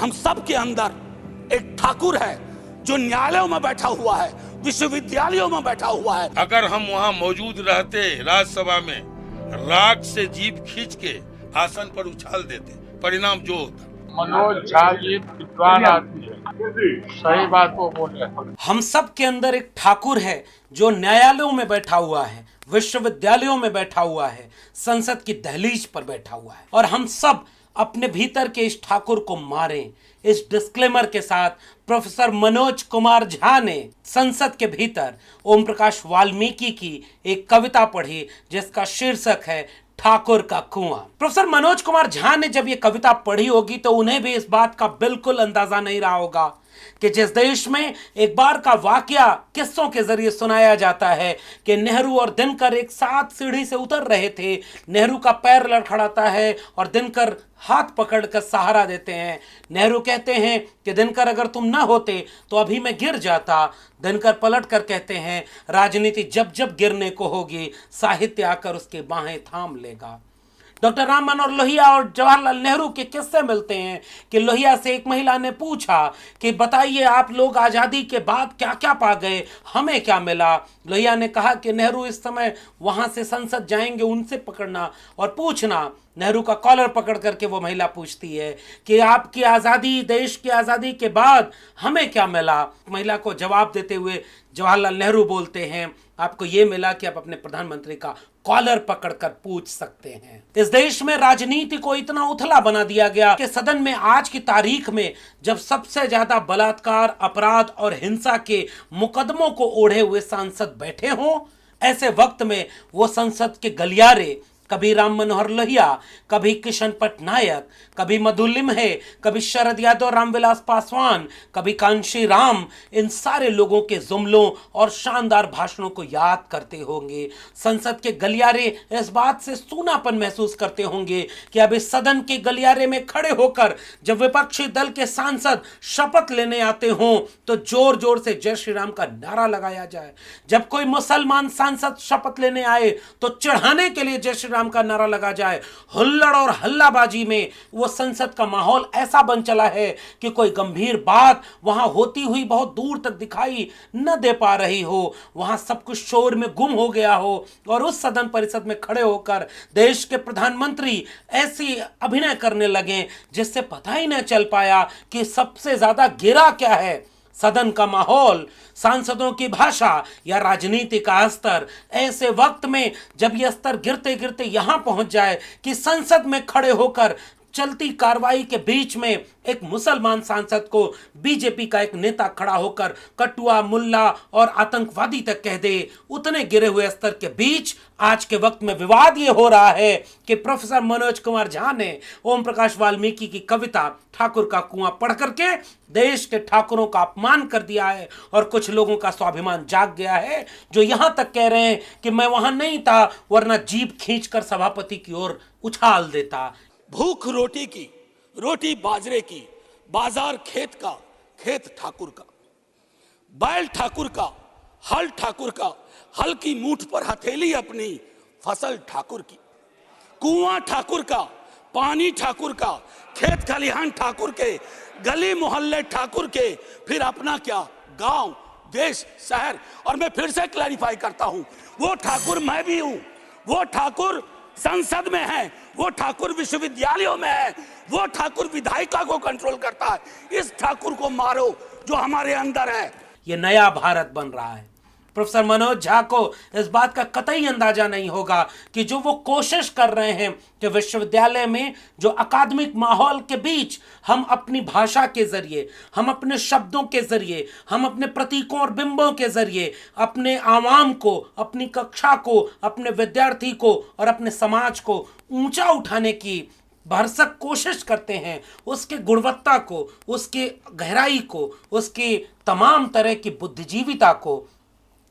हम सब के अंदर एक ठाकुर है जो न्यायालयों में बैठा हुआ है, विश्वविद्यालयों में बैठा हुआ है। अगर हम वहाँ मौजूद रहते राज्यसभा में, राग से जीभ खींच के आसन पर उछाल देते, परिणाम जो होता। मनोज झा जी विद्वान आदमी है, सही बात को बोले। हम सब के अंदर एक ठाकुर है जो न्यायालयों में बैठा हुआ है, विश्वविद्यालयों में बैठा हुआ है, संसद की दहलीज पर बैठा हुआ है, और हम सब अपने भीतर के इस ठाकुर को मारें। इस डिस्क्लेमर के साथ प्रोफेसर मनोज कुमार झा ने संसद के भीतर ओम प्रकाश वाल्मीकि की एक कविता पढ़ी जिसका शीर्षक है ठाकुर का कुआं। प्रोफेसर मनोज कुमार झा ने जब ये कविता पढ़ी होगी तो उन्हें भी इस बात का बिल्कुल अंदाजा नहीं रहा होगा कि जिस देश में एक बार का वाकया किस्सों के जरिए सुनाया जाता है कि नेहरू और दिनकर एक साथ सीढ़ी से उतर रहे थे, नेहरू का पैर लड़खड़ाता है और दिनकर हाथ पकड़कर सहारा देते हैं। नेहरू कहते हैं कि दिनकर अगर तुम ना होते तो अभी मैं गिर जाता। दिनकर पलट कर कहते हैं राजनीति जब जब गिरने को होगी साहित्य आकर उसके बाहें थाम लेगा। डॉक्टर राम मनोहर लोहिया और जवाहरलाल नेहरू के किस्से मिलते हैं कि लोहिया से एक महिला ने पूछा कि बताइए आप लोग आज़ादी के बाद क्या क्या पा गए, हमें क्या मिला। लोहिया ने कहा कि नेहरू इस समय वहां से संसद जाएंगे, उनसे पकड़ना और पूछना। नेहरू का कॉलर पकड़ करके वो महिला पूछती है कि आपकी आज़ादी, देश की आज़ादी के बाद हमें क्या मिला। महिला को जवाब देते हुए जवाहरलाल नेहरू बोलते हैं आपको ये मिला कि आप अपने प्रधानमंत्री का कॉलर पकड़कर पूछ सकते हैं। इस देश में राजनीति को इतना उथला बना दिया गया कि सदन में आज की तारीख में जब सबसे ज्यादा बलात्कार, अपराध और हिंसा के मुकदमों को ओढ़े हुए सांसद बैठे हों, ऐसे वक्त में वो संसद के गलियारे कभी राम मनोहर लोहिया, कभी किशन पटनायक, कभी मधु लिम्हे, कभी शरद यादव, रामविलास पासवान, कभी कांशी राम, इन सारे लोगों के जुमलों और शानदार भाषणों को याद करते होंगे। संसद के गलियारे इस बात से सूनापन महसूस करते होंगे कि अब इस सदन के गलियारे में खड़े होकर जब विपक्षी दल के सांसद शपथ लेने आते हों तो जोर जोर से जय श्री राम का नारा लगाया जाए। जब कोई मुसलमान सांसद शपथ लेने आए तो चढ़ाने के लिए जय श्री राम का नारा लगा जाए। हुल्लड़ और हल्लाबाजी में वो संसद का माहौल ऐसा बन चला है कि कोई गंभीर बात वहां होती हुई बहुत दूर तक दिखाई न दे पा रही हो, वहां सब कुछ शोर में गुम हो गया हो और उस सदन परिषद में खड़े होकर देश के प्रधानमंत्री ऐसी अभिनय करने लगे जिससे पता ही न चल पाया कि सबसे ज्यादा गिरा क्या है, सदन का माहौल, सांसदों की भाषा या राजनीति का स्तर। ऐसे वक्त में जब यह स्तर गिरते गिरते यहां पहुंच जाए कि संसद में खड़े होकर चलती कार्रवाई के बीच में एक मुसलमान सांसद को बीजेपी का एक नेता खड़ा होकर कटुआ, मुल्ला और आतंकवादी तक कह दे, उतने गिरे हुए स्तर के बीच आज के वक्त में विवाद ये हो रहा है कि प्रोफेसर मनोज कुमार झा ने ओम प्रकाश वाल्मीकि की कविता ठाकुर का कुआं पढ़ करके देश के ठाकुरों का अपमान कर दिया है और कुछ लोगों का स्वाभिमान जाग गया है जो यहां तक कह रहे हैं कि मैं वहां नहीं था वरना जीभ खींचकर सभापति की ओर उछाल देता। भूख रोटी की, रोटी बाजरे की, बाजार खेत का, खेत ठाकुर का, बैल ठाकुर का, हल ठाकुर का, हल की मूठ पर हथेली अपनी, फसल ठाकुर की, कुआं ठाकुर का, पानी ठाकुर का, खेत खलिहान ठाकुर के, गली मोहल्ले ठाकुर के, फिर अपना क्या, गांव, देश, शहर। और मैं फिर से क्लैरिफाई करता हूं, वो ठाकुर मैं भी हूं, वो ठाकुर संसद में है, वो ठाकुर विश्वविद्यालयों में है, वो ठाकुर विधायिका को कंट्रोल करता है। इस ठाकुर को मारो जो हमारे अंदर है। ये नया भारत बन रहा है। प्रोफेसर मनोज झा को इस बात का कतई अंदाजा नहीं होगा कि जो वो कोशिश कर रहे हैं कि विश्वविद्यालय में जो अकादमिक माहौल के बीच हम अपनी भाषा के जरिए, हम अपने शब्दों के जरिए, हम अपने प्रतीकों और बिंबों के जरिए अपने आवाम को, अपनी कक्षा को, अपने विद्यार्थी को और अपने समाज को ऊंचा उठाने की भरसक कोशिश करते हैं, उसके गुणवत्ता को, उसके गहराई को, उसकी तमाम तरह की बुद्धिजीविता को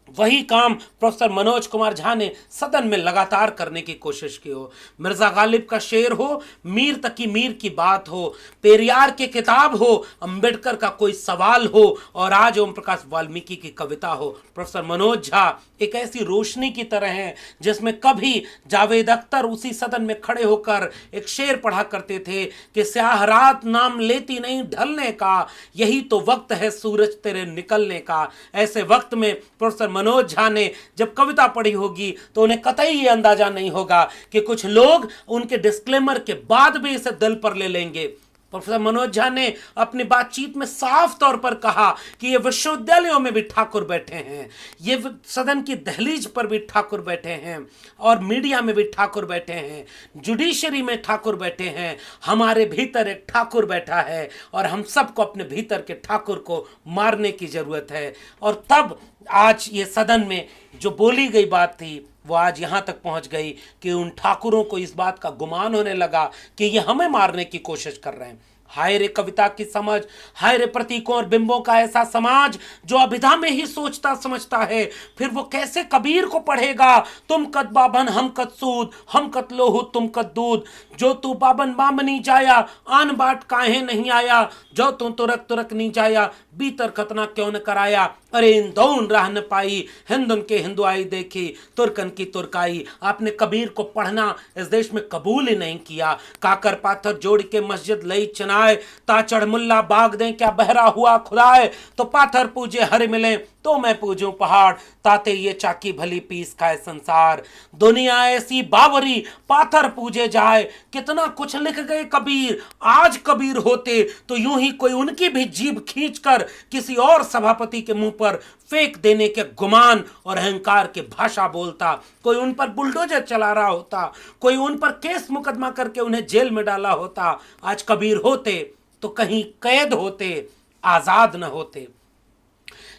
वही काम प्रोफेसर मनोज कुमार झा ने सदन में लगातार करने की कोशिश की हो। मिर्जा गालिब का शेर हो, मीर तकी मीर की बात हो, पेरियार की किताब हो, अंबेडकर का कोई सवाल हो और आज ओम प्रकाश वाल्मीकि की कविता हो, प्रोफेसर मनोज झा एक ऐसी रोशनी की तरह हैं जिसमें कभी जावेद अख्तर उसी सदन में खड़े होकर एक शेर पढ़ा करते थे कि स्याह रात नाम लेती नहीं ढलने का, यही तो वक्त है सूरज तेरे निकलने का। ऐसे वक्त में प्रोफेसर मनोज झा ने जब कविता पढ़ी होगी तो उन्हें कतई ये अंदाजा नहीं होगा कि कुछ लोग उनके डिस्क्लेमर के बाद भी इसे दिल पर ले लेंगे। प्रोफेसर मनोज झा ने अपनी बातचीत में साफ तौर पर कहा कि ये विश्वविद्यालयों में भी ठाकुर बैठे हैं, ये सदन की दहलीज पर भी ठाकुर बैठे हैं और मीडिया में भी ठाकुर बैठे हैं, जुडिशरी में ठाकुर बैठे हैं, हमारे भीतर एक ठाकुर बैठा है और हम सबको अपने भीतर के ठाकुर को मारने की जरूरत है। और तब आज ये सदन में जो बोली गई बात थी वो आज यहाँ तक पहुँच गई कि उन ठाकुरों को इस बात का गुमान होने लगा कि ये हमें मारने की कोशिश कर रहे हैं। हाय रे कविता की समझ, हाय रे प्रतीकों और बिंबों का ऐसा समाज जो अभिधा में ही सोचता समझता है, फिर वो कैसे कबीर को पढ़ेगा। तुम कद बाबन हम कद सूद, हम कद लोहू तुम कद दूध, जो तू बाबन बामनी जाया आन बाट काहे नहीं आया, जो तू तुरक तुरक नहीं जाया बीतर खतना क्यों न कराया। अरे इंदौन राह न पाई हिंदुन के हिंदुआई देखी, तुर्कन की तुर्काई। आपने कबीर को पढ़ना इस देश में कबूल ही नहीं किया। काकर पाथर जोड़ के मस्जिद लई चनाए, ता चढ़ मुल्ला बाग दें क्या बहरा हुआ खुदाए। तो पाथर पूजे हर मिले तो मैं पूजूं पहाड़, ताते ये चाकी भली पीस खाए संसार। दुनिया ऐसी बावरी पाथर पूजे जाए, कितना कुछ लिख गए कबीर। आज कबीर होते तो यूं ही कोई उनकी भी जीभ खींचकर किसी और सभापति के मुंह पर फेंक देने के गुमान और अहंकार के भाषा बोलता, कोई उन पर बुलडोजर चला रहा होता, कोई उन पर केस मुकदमा करके उन्हें जेल में डाला होता। आज कबीर होते तो कहीं कैद होते, आजाद न होते।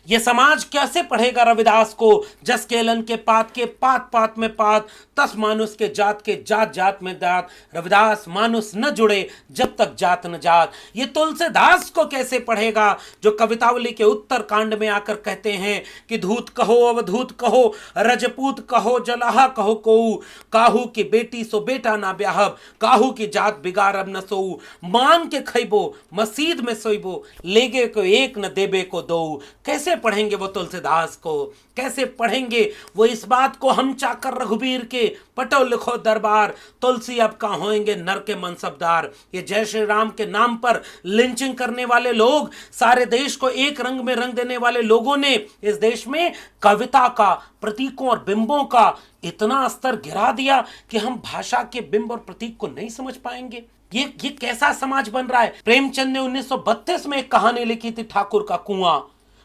ये समाज कैसे पढ़ेगा रविदास को, जस केलन के पात पात में पात, तस मानुष के जात जात में दात। रविदास मानुष न जुड़े जब तक जात न जात। ये तुलसीदास को कैसे पढ़ेगा जो कवितावली के उत्तर कांड में आकर कहते हैं कि धूत कहो अवधूत कहो, रजपूत कहो जलाहा कहो कोऊ, काहू की बेटी सो बेटा ना ब्याहब, काहू की जात बिगाड़ब न सोऊ। मांग के खैबो मसीद में सोइबो, लेगे को एक न देबे को दो। कैसे पढ़ेंगे वो तुलसीदास को, कैसे पढ़ेंगे वो इस बात को हम चाकर रघुबीर के पटो लिखो दरबार, तुलसी अब का होंगे नर के मनसबदार। ये जय श्री राम के नाम पर लिंचिंग करने वाले लोग, सारे देश को एक रंग में रंग देने वाले लोगों ने इस देश में कविता का, प्रतीकों और बिंबों का इतना स्तर गिरा दिया कि हम भाषा के बिंब और प्रतीक को नहीं समझ पाएंगे। ये कैसा समाज बन रहा है। प्रेमचंद ने 1932 में एक कहानी लिखी थी ठाकुर का कुआं,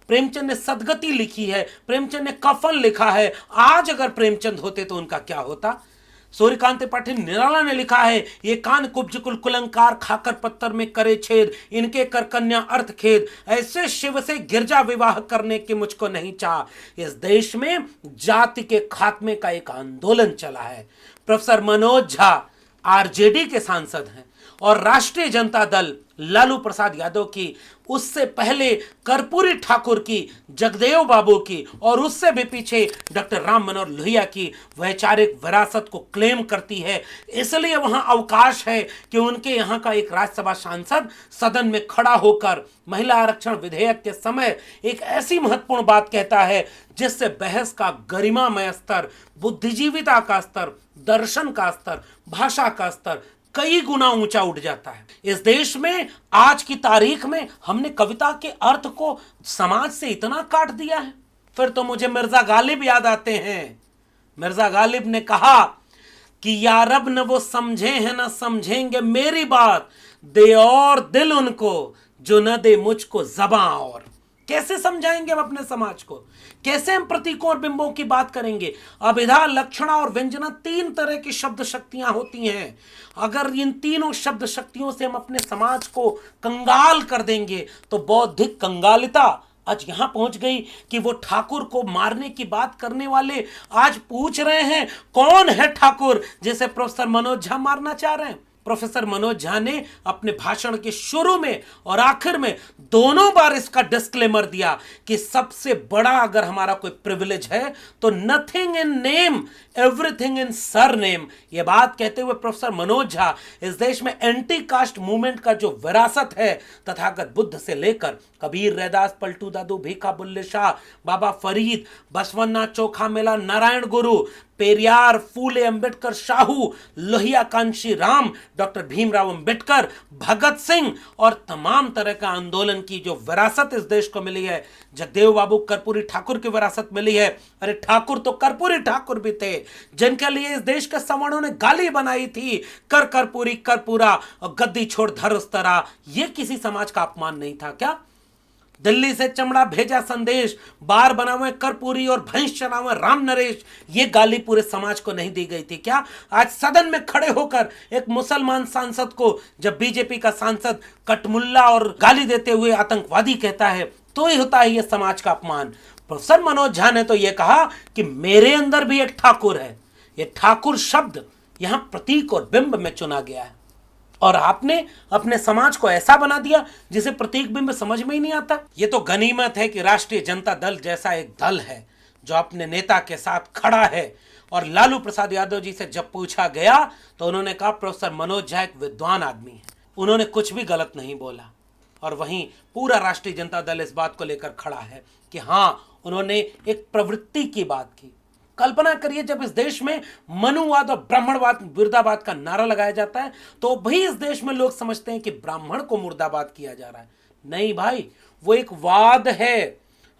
प्रेमचंद ने सदगति लिखी है, प्रेमचंद ने कफन लिखा है। आज अगर प्रेमचंद होते तो उनका क्या होता। सूर्यकांत त्रिपाठी निराला ने लिखा है, ये कान कुब्ज कुल कुलंकार खाकर पत्थर में करे छेद, इनके कर कन्या अर्थ खेद, ऐसे शिव से गिरजा विवाह करने की मुझको नहीं चाह। इस देश में जाति के खात्मे का एक आंदोलन चला है। प्रोफेसर मनोज झा आरजेडी के सांसद हैं और राष्ट्रीय जनता दल लालू प्रसाद यादव की, उससे पहले कर्पूरी ठाकुर की, जगदेव बाबू की और उससे भी पीछे डॉक्टर राम मनोहर लोहिया की वैचारिक विरासत को क्लेम करती है। इसलिए वहां अवकाश है कि उनके यहाँ का एक राज्यसभा सांसद सदन में खड़ा होकर महिला आरक्षण विधेयक के समय एक ऐसी महत्वपूर्ण बात कहता है जिससे बहस का गरिमामय स्तर, बुद्धिजीविता का स्तर, दर्शन का स्तर, भाषा का स्तर कई गुना ऊंचा उठ जाता है। इस देश में आज की तारीख में हमने कविता के अर्थ को समाज से इतना काट दिया है। फिर तो मुझे मिर्जा गालिब याद आते हैं। मिर्जा गालिब ने कहा कि या रब न वो समझे हैं न समझेंगे मेरी बात, दे और दिल उनको जो न दे मुझको ज़बां और। कैसे समझाएंगे हम अपने समाज को, कैसे हम प्रतीकों और बिंबों की बात करेंगे। अभिधा, लक्षणा और व्यंजना 3 तरह की शब्द शक्तियां होती हैं। अगर इन तीनों शब्द शक्तियों से हम अपने समाज को कंगाल कर देंगे तो बौद्धिक कंगालिता आज यहां पहुंच गई कि वो ठाकुर को मारने की बात करने वाले आज पूछ रहे हैं कौन है ठाकुर जिसे प्रोफेसर मनोज झा मारना चाह रहे हैं। प्रोफेसर मनोज झा ने अपने भाषण के शुरू में और आखिर में दोनों बार इसका डिस्क्लेमर दिया कि सबसे बड़ा अगर हमारा कोई प्रिविलेज है तो nothing in name everything in surname. यह बात कहते हुए प्रोफेसर मनोज झा इस देश में एंटी कास्ट मूवमेंट का जो विरासत है तथागत बुद्ध से लेकर कबीर, रैदास, पलटू दादू, भीखा बुल्ले शाह, बाबा फरीद, बसवन्ना, चोखा मेला, नारायण गुरु, पेरियार, फूले अंबेडकर, शाहू, लोहिया कांशी राम, डॉक्टर भीमराव अंबेडकर, भगत सिंह और तमाम तरह का आंदोलन की जो विरासत इस देश को मिली है, जगदेव बाबू कर्पूरी ठाकुर की विरासत मिली है। अरे ठाकुर तो कर्पूरी ठाकुर भी थे जिनके लिए इस देश के सवर्णों ने गाली बनाई थी, कर कर्पूरी कर्पूरा और गद्दी छोड़ धर उस तरह। यह किसी समाज का अपमान नहीं था क्या? दिल्ली से चमड़ा भेजा संदेश, बार बनावे कर्पूरी और भैंस चरावे राम नरेश, ये गाली पूरे समाज को नहीं दी गई थी क्या? आज सदन में खड़े होकर एक मुसलमान सांसद को जब बीजेपी का सांसद कटमुल्ला और गाली देते हुए आतंकवादी कहता है तो ही होता है यह समाज का अपमान। प्रोफेसर मनोज झा ने तो यह कहा कि मेरे अंदर भी एक ठाकुर है। यह ठाकुर शब्द यहां प्रतीक और बिंब में चुना गया है और आपने अपने समाज को ऐसा बना दिया जिसे प्रतीक बिंब समझ में ही नहीं आता। यह तो गनीमत है कि राष्ट्रीय जनता दल जैसा एक दल है जो अपने नेता के साथ खड़ा है। और लालू प्रसाद यादव जी से जब पूछा गया तो उन्होंने कहा प्रोफेसर मनोज झा एक विद्वान आदमी है, उन्होंने कुछ भी गलत नहीं बोला। और वहीं पूरा राष्ट्रीय जनता दल इस बात को लेकर खड़ा है कि हां, उन्होंने एक प्रवृत्ति की बात की। कल्पना करिए जब इस देश में मनुवाद और ब्राह्मणवाद मुर्दाबाद का नारा लगाया जाता है तो भी इस देश में लोग समझते हैं कि ब्राह्मण को मुर्दाबाद किया जा रहा है। नहीं भाई, वो एक वाद है।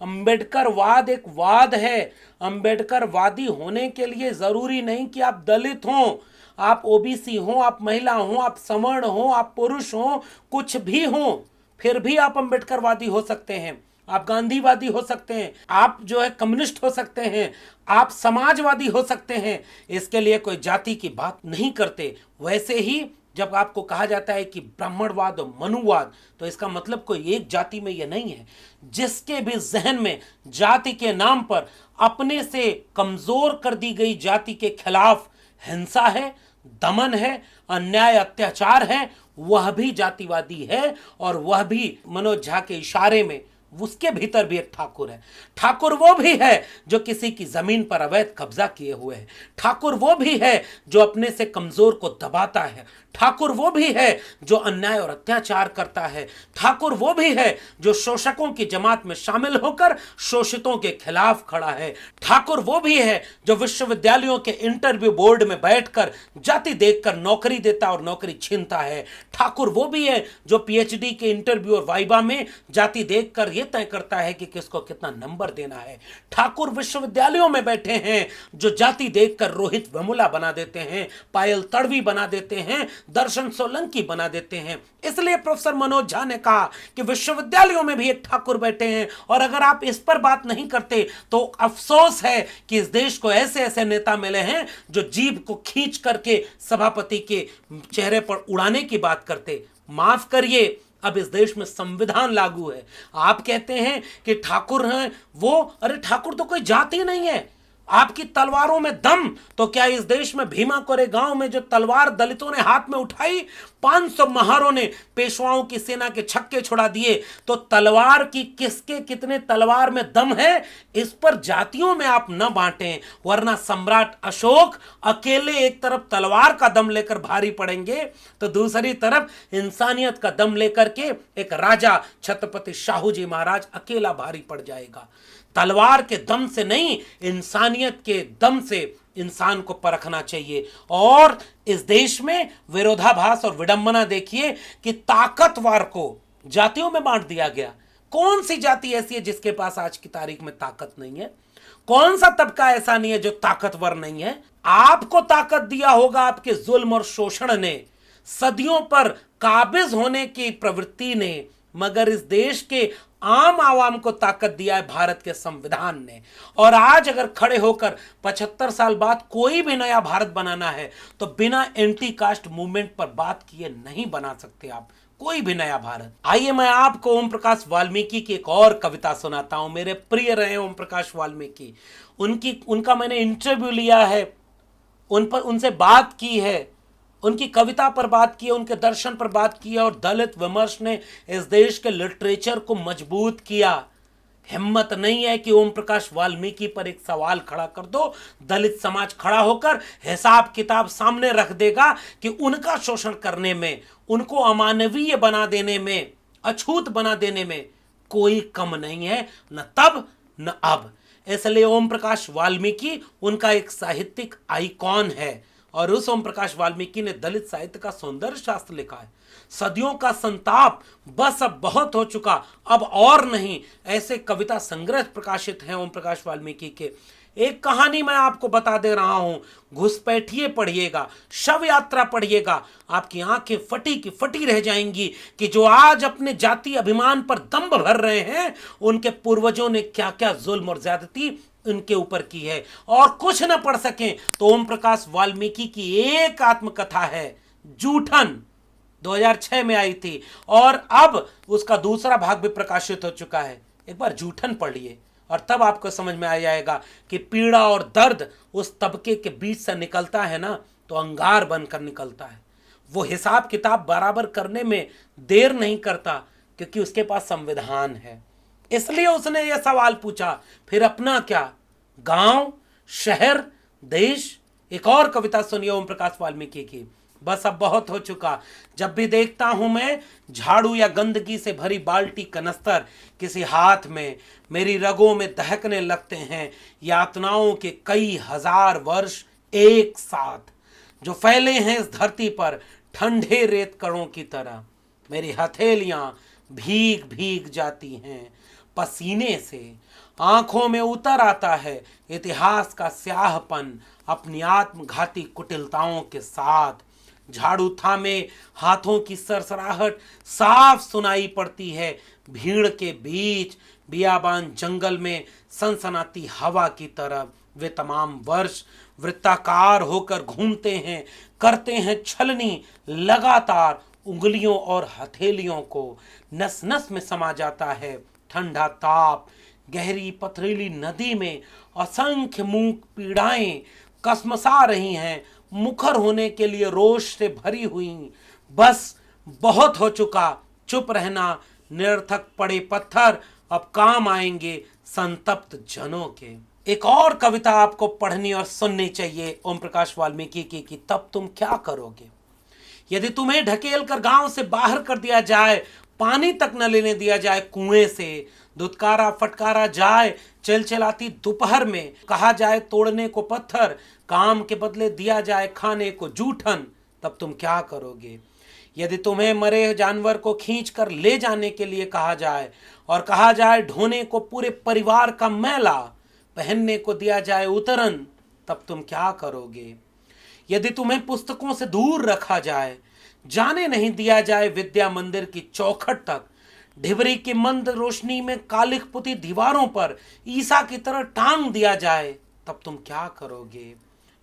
अंबेडकर वाद एक वाद है। अंबेडकर वादी होने के लिए जरूरी नहीं कि आप दलित हो, आप ओबीसी हो, आप महिला हो, आप सवर्ण हो, आप पुरुष हो, कुछ भी हो, फिर भी आप अंबेडकरवादी हो सकते हैं, आप गांधीवादी हो सकते हैं, आप जो है कम्युनिस्ट हो सकते हैं, आप समाजवादी हो सकते हैं। इसके लिए कोई जाति की बात नहीं करते। वैसे ही जब आपको कहा जाता है कि ब्राह्मणवाद और मनुवाद, तो इसका मतलब कोई एक जाति में यह नहीं है। जिसके भी जहन में जाति के नाम पर अपने से कमजोर कर दी गई जाति के खिलाफ हिंसा है, दमन है, अन्याय अत्याचार है, वह भी जातिवादी है। और वह भी मनोज झा के इशारे में उसके भीतर भी एक ठाकुर है। ठाकुर वो भी है जो किसी की जमीन पर अवैध कब्जा किए हुए है। ठाकुर वो भी है जो अपने से कमजोर को दबाता है। ठाकुर वो भी है जो अन्याय और अत्याचार करता है। ठाकुर वो भी है जो शोषकों की जमात में शामिल होकर शोषितों के खिलाफ खड़ा है। ठाकुर वो भी है जो विश्वविद्यालयों के इंटरव्यू बोर्ड में बैठकर जाति देखकर नौकरी देता और नौकरी छीनता है। ठाकुर वो भी है जो पीएचडी के इंटरव्यू और वाइवा में जाति देखकर यह तय करता है कि किसको कितना नंबर देना है। ठाकुर विश्वविद्यालयों में बैठे हैं जो जाति देखकर रोहित वेमुला बना देते हैं, पायल तड़वी बना देते हैं, दर्शन सोलंकी बना देते हैं। इसलिए प्रोफेसर मनोज झा ने कहा कि विश्वविद्यालयों में भी एक ठाकुर बैठे हैं। और अगर आप इस पर बात नहीं करते तो अफसोस है कि इस देश को ऐसे ऐसे नेता मिले हैं जो जीभ को खींच करके सभापति के चेहरे पर उड़ाने की बात करते। माफ करिए, अब इस देश में संविधान लागू है। आप कहते हैं कि ठाकुर हैं वो, अरे ठाकुर तो कोई जाति नहीं है। आपकी तलवारों में दम, तो क्या इस देश में भीमा कोरेगांव में जो तलवार दलितों ने हाथ में उठाई, 500 महारों ने पेशवाओं की सेना के छक्के छुड़ा दिए, तो तलवार की किसके कितने तलवार में दम है, इस पर जातियों में आप न बांटें, वरना सम्राट अशोक अकेले एक तरफ तलवार का दम लेकर भारी पड़ेंगे तो दूसरी तरफ इंसानियत का दम लेकर के एक राजा छत्रपति शाहू जी महाराज अकेला भारी पड़ जाएगा। तलवार के दम से नहीं, इंसानियत के दम से इंसान को परखना चाहिए। और इस देश में विरोधाभास और विडंबना देखिए कि ताकतवर को जातियों में बांट दिया गया। कौन सी जाति ऐसी है जिसके पास आज की तारीख में ताकत नहीं है? कौन सा तबका ऐसा नहीं है जो ताकतवर नहीं है? आपको ताकत दिया होगा आपके जुल्म और शोषण ने, सदियों पर काबिज होने की प्रवृत्ति ने, मगर इस देश के आम आवाम को ताकत दिया है भारत के संविधान ने। और आज अगर खड़े होकर 75 साल बाद कोई भी नया भारत बनाना है तो बिना एंटी कास्ट मूवमेंट पर बात किए नहीं बना सकते आप कोई भी नया भारत। आइए मैं आपको ओम प्रकाश वाल्मीकि की एक और कविता सुनाता हूं। मेरे प्रिय रहे ओम प्रकाश वाल्मीकि, उनका मैंने इंटरव्यू लिया है, उनसे बात की है। उनकी कविता पर बात की, उनके दर्शन पर बात की और दलित विमर्श ने इस देश के लिटरेचर को मजबूत किया। हिम्मत नहीं है कि ओम प्रकाश वाल्मीकि पर एक सवाल खड़ा कर दो, दलित समाज खड़ा होकर हिसाब किताब सामने रख देगा कि उनका शोषण करने में, उनको अमानवीय बना देने में, अछूत बना देने में कोई कम नहीं है, न तब न अब। इसलिए ओम प्रकाश वाल्मीकि उनका एक साहित्यिक आइकॉन है और उस ओम प्रकाश वाल्मीकि ने दलित साहित्य का सौंदर्य शास्त्र लिखा है। सदियों का संताप बस अब बहुत हो चुका, अब और नहीं, ऐसे कविता संग्रह प्रकाशित हैं ओम प्रकाश वाल्मीकि के। एक कहानी मैं आपको बता दे रहा हूं, घुसपैठिए पढ़िएगा, शव यात्रा पढ़िएगा, आपकी आंखें फटी की फटी रह जाएंगी कि जो आज अपने जाति अभिमान पर दंभ भर रहे हैं, उनके पूर्वजों ने क्या क्या जुल्म और ज्यादती उनके ऊपर की है। और कुछ न पढ़ सकें तो ओम प्रकाश वाल्मीकि की एक आत्मकथा है जूठन, 2006 में आई थी और अब उसका दूसरा भाग भी प्रकाशित हो चुका है। एक बार जूठन पढ़िए और तब आपको समझ में आ जाएगा कि पीड़ा और दर्द उस तबके के बीच से निकलता है ना, तो अंगार बनकर निकलता है। वो हिसाब किताब बराबर करने में देर नहीं करता क्योंकि उसके पास संविधान है। इसलिए उसने यह सवाल पूछा, फिर अपना क्या, गांव, शहर, देश। एक और कविता सुनिए ओम प्रकाश वाल्मीकि की, बस अब बहुत हो चुका। जब भी देखता हूं मैं झाड़ू या गंदगी से भरी बाल्टी कनस्तर किसी हाथ में, मेरी रगों में दहकने लगते हैं यातनाओं के कई हजार वर्ष एक साथ, जो फैले हैं इस धरती पर ठंडे रेत कणों की तरह। मेरी हथेलियां भीग भीग जाती हैं पसीने से, आंखों में उतर आता है इतिहास का स्याहपन अपनी आत्मघाती कुटिलताओं के साथ। झाड़ू थामे हाथों की सरसराहट साफ सुनाई पड़ती है भीड़ के बीच, बियाबान जंगल में सनसनाती हवा की तरह। वे तमाम वर्ष वृत्ताकार होकर घूमते हैं, करते हैं छलनी, लगातार उंगलियों और हथेलियों को नस नस में समा जाता है ठंडा ताप। गहरी पथरीली नदी में असंख्य मूक पीड़ाएं कसमसा रही हैं, मुखर होने के लिए रोष से भरी हुई। बस बहुत हो चुका, चुप रहना, निरर्थक पड़े पत्थर अब काम आएंगे संतप्त जनों के। एक और कविता आपको पढ़नी और सुननी चाहिए ओम प्रकाश वाल्मीकि की, कि तब तुम क्या करोगे। यदि तुम्हें ढकेल कर गांव से बाहर कर दिया जाए, पानी तक न लेने दिया जाए कुएं से, दुत्कारा फटकारा जाए चिलचिलाती दोपहर में, कहा जाए तोड़ने को पत्थर, काम के बदले दिया जाए खाने को जूठन, तब तुम क्या करोगे। यदि तुम्हें मरे जानवर को खींच कर ले जाने के लिए कहा जाए और कहा जाए ढोने को पूरे परिवार का मैला, पहनने को दिया जाए उतरन, तब तुम क्या करोगे। यदि तुम्हें पुस्तकों से दूर रखा जाए, जाने नहीं दिया जाए विद्या मंदिर की चौखट तक, ढिबरी की मंद रोशनी में कालिख पुती दीवारों पर ईसा की तरह टांग दिया जाए, तब तुम क्या करोगे।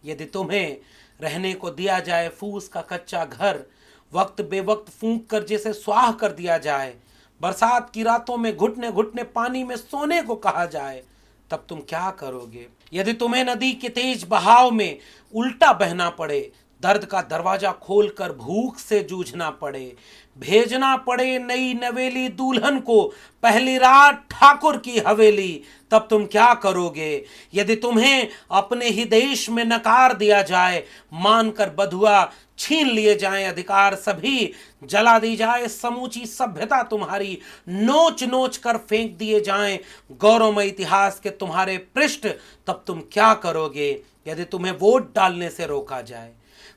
यदि तुम्हें रहने को दिया जाए फूस का कच्चा घर, वक्त बेवक्त फूंक कर जिसे स्वाह कर दिया जाए, बरसात की रातों में घुटने घुटने पानी में सोने को कहा जाए, तब तुम क्या करोगे। यदि तुम्हें नदी के तेज बहाव में उल्टा बहना पड़े, दर्द का दरवाजा खोलकर भूख से जूझना पड़े, भेजना पड़े नई नवेली दुल्हन को पहली रात ठाकुर की हवेली, तब तुम क्या करोगे। यदि तुम्हें अपने ही देश में नकार दिया जाए, मानकर बधुआ छीन लिए जाएं अधिकार सभी, जला दी जाए समूची सभ्यता तुम्हारी, नोच नोच कर फेंक दिए जाएं गौरवमय इतिहास के तुम्हारे पृष्ठ, तब तुम क्या करोगे। यदि तुम्हें वोट डालने से रोका जाए,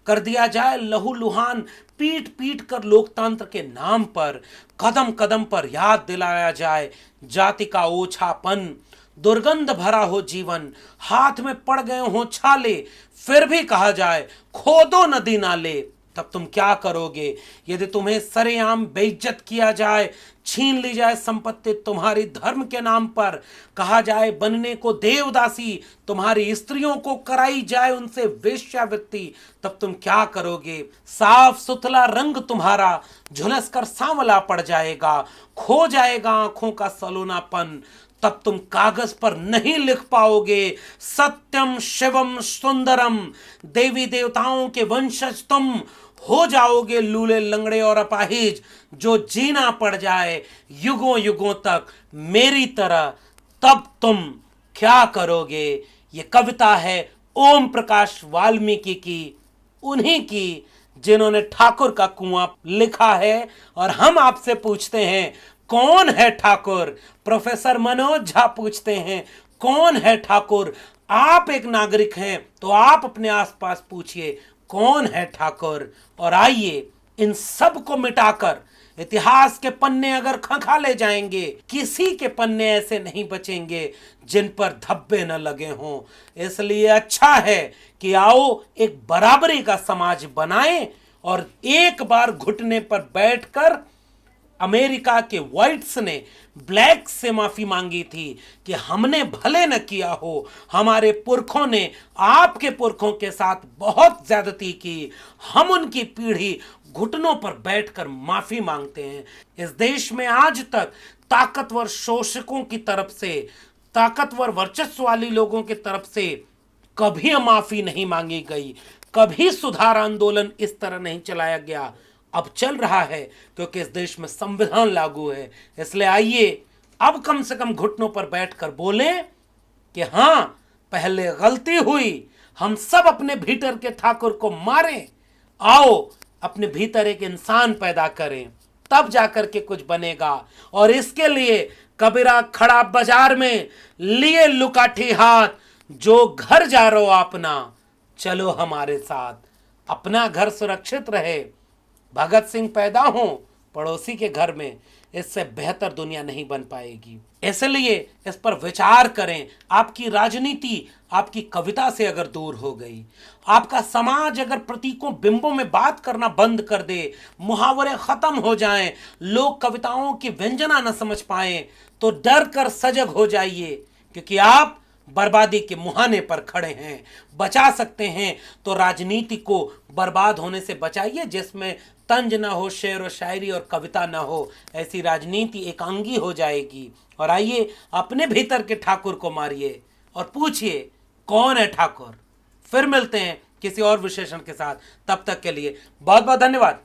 कर दिया जाए लहूलुहान, पीट पीट कर लोकतंत्र के नाम पर, कदम कदम पर याद दिलाया जाए जाति का ओछापन, दुर्गंध भरा हो जीवन, हाथ में पड़ गए हो छाले, फिर भी कहा जाए खोदो नदी नाले, तब तुम क्या करोगे। यदि तुम्हें सरेआम बेइज्जत किया जाए, छीन ली जाए संपत्ति तुम्हारी धर्म के नाम पर, कहा जाए बनने को देवदासी, तुम्हारी स्त्रियों को कराई जाए उनसे वेश्यावृत्ति, तब तुम क्या करोगे। साफ सुथरा रंग तुम्हारा झुलस कर सांवला पड़ जाएगा, खो जाएगा आंखों का सलोनापन, तब तुम कागज पर नहीं लिख पाओगे सत्यम शिवम सुंदरम, देवी देवताओं के वंशज तुम हो जाओगे लूले लंगड़े और अपाहिज, जो जीना पड़ जाए युगों युगों तक मेरी तरह, तब तुम क्या करोगे। ये कविता है ओम प्रकाश वाल्मीकि की, उन्हीं की जिन्होंने ठाकुर का कुआं लिखा है। और हम आपसे पूछते हैं कौन है ठाकुर। प्रोफेसर मनोज झा पूछते हैं कौन है ठाकुर। आप एक नागरिक हैं तो आप अपने आसपास पूछिए कौन है ठाकुर। और आइए इन सब को मिटाकर इतिहास के पन्ने अगर खंगाले जाएंगे, किसी के पन्ने ऐसे नहीं बचेंगे जिन पर धब्बे न लगे हों। इसलिए अच्छा है कि आओ एक बराबरी का समाज बनाएं और एक बार घुटने पर बैठकर, अमेरिका के व्हाइट्स ने ब्लैक से माफी मांगी थी कि हमने भले न किया हो, हमारे पुरखों ने आपके पुरखों के साथ बहुत ज्यादती की, हम उनकी पीढ़ी घुटनों पर बैठकर माफी मांगते हैं। इस देश में आज तक ताकतवर शोषकों की तरफ से, ताकतवर वर्चस्व वाली लोगों की तरफ से कभी माफी नहीं मांगी गई, कभी सुधार आंदोलन इस तरह नहीं चलाया गया। अब चल रहा है क्योंकि इस देश में संविधान लागू है। इसलिए आइए अब कम से कम घुटनों पर बैठकर बोलें कि हाँ, पहले गलती हुई, हम सब अपने भीतर के ठाकुर को मारें। आओ अपने भीतर एक इंसान पैदा करें, तब जाकर के कुछ बनेगा। और इसके लिए कबीरा खड़ा बाजार में लिए लुकाठी हाथ, जो घर जा रहे हो अपना, चलो हमारे साथ। अपना घर सुरक्षित रहे, भगत सिंह पैदा हो पड़ोसी के घर में, इससे बेहतर दुनिया नहीं बन पाएगी। इसलिए इस पर विचार करें। आपकी राजनीति आपकी कविता से अगर दूर हो गई, आपका समाज अगर प्रतीकों बिंबों में बात करना बंद कर दे, मुहावरे खत्म हो जाएं, लोग कविताओं की व्यंजना न समझ पाएं, तो डर कर सजग हो जाइए, क्योंकि आप बर्बादी के मुहाने पर खड़े हैं। बचा सकते हैं तो राजनीति को बर्बाद होने से बचाइए, जिसमें तंज ना हो, शेर व शायरी और कविता ना हो। ऐसी राजनीति एकांगी हो जाएगी। और आइए अपने भीतर के ठाकुर को मारिए और पूछिए कौन है ठाकुर। फिर मिलते हैं किसी और विशेषण के साथ, तब तक के लिए बहुत बहुत धन्यवाद।